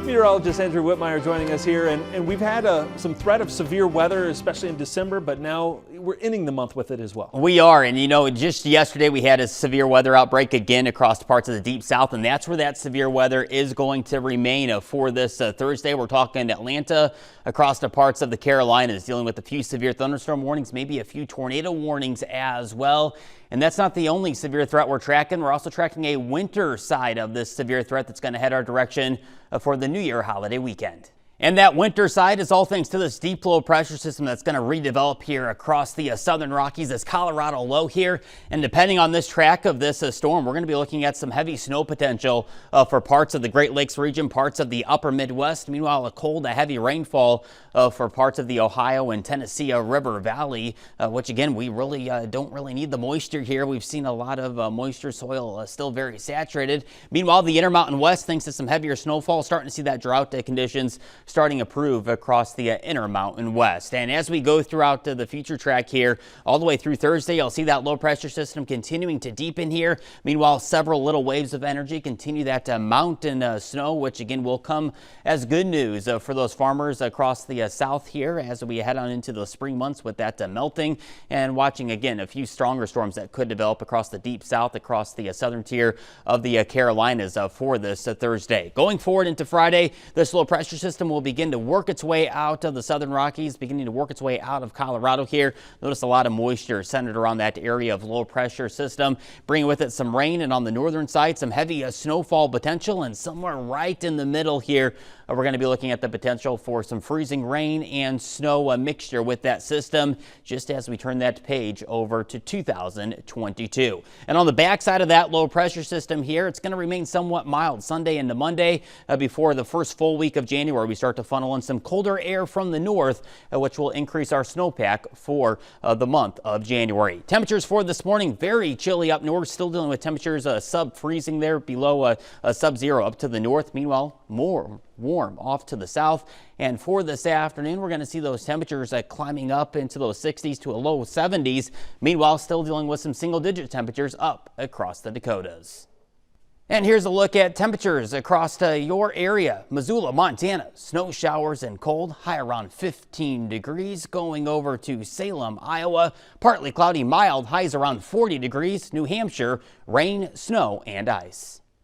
Meteorologist Andrew Whitmire joining us here, and we've had some threat of severe weather, especially in December, but now we're ending the month with it as well. We are, and you know, just yesterday we had a severe weather outbreak again across parts of the deep south, and that's where that severe weather is going to remain for this Thursday. We're talking Atlanta, across the parts of the Carolinas, dealing with a few severe thunderstorm warnings, maybe a few tornado warnings as well. And that's not the only severe threat we're tracking. We're also tracking a winter side of this severe threat that's going to head our direction for the New Year holiday weekend. And that winter side is all thanks to this deep low pressure system that's going to redevelop here across the southern Rockies, this Colorado low here. And depending on this track of this storm, we're going to be looking at some heavy snow potential for parts of the Great Lakes region, parts of the upper Midwest. Meanwhile, a heavy rainfall for parts of the Ohio and Tennessee River Valley, which again, we really don't really need the moisture here. We've seen a lot of moisture, soil still very saturated. Meanwhile, the Intermountain West, thanks to some heavier snowfall, starting to see that drought conditions starting to improve across the Intermountain West. And as we go throughout the future track here, all the way through Thursday, you'll see that low pressure system continuing to deepen here. Meanwhile, several little waves of energy continue that mountain snow, which again will come as good news for those farmers across the south here as we head on into the spring months with that melting, and watching again a few stronger storms that could develop across the deep south, across the southern tier of the Carolinas for this Thursday. Going forward into Friday, this low pressure system will begin to work its way out of the southern Rockies, beginning to work its way out of Colorado here. Notice a lot of moisture centered around that area of low pressure system, bringing with it some rain, and on the northern side some heavy snowfall potential, and somewhere right in the middle here we're going to be looking at the potential for some freezing rain and snow mixture with that system just as we turn that page over to 2022. And on the backside of that low pressure system here, it's going to remain somewhat mild Sunday into Monday before the first full week of January. We start to funnel in some colder air from the north, which will increase our snowpack for the month of January. Temperatures for this morning, very chilly up north, still dealing with temperatures sub-freezing there, below sub-zero up to the north. Meanwhile, more warm off to the south. And for this afternoon, we're going to see those temperatures climbing up into those 60s to a low 70s. Meanwhile, still dealing with some single-digit temperatures up across the Dakotas. And here's a look at temperatures across your area. Missoula, Montana, snow showers and cold, high around 15 degrees. Going over to Salem, Iowa, partly cloudy, mild, highs around 40 degrees. New Hampshire, rain, snow, and ice.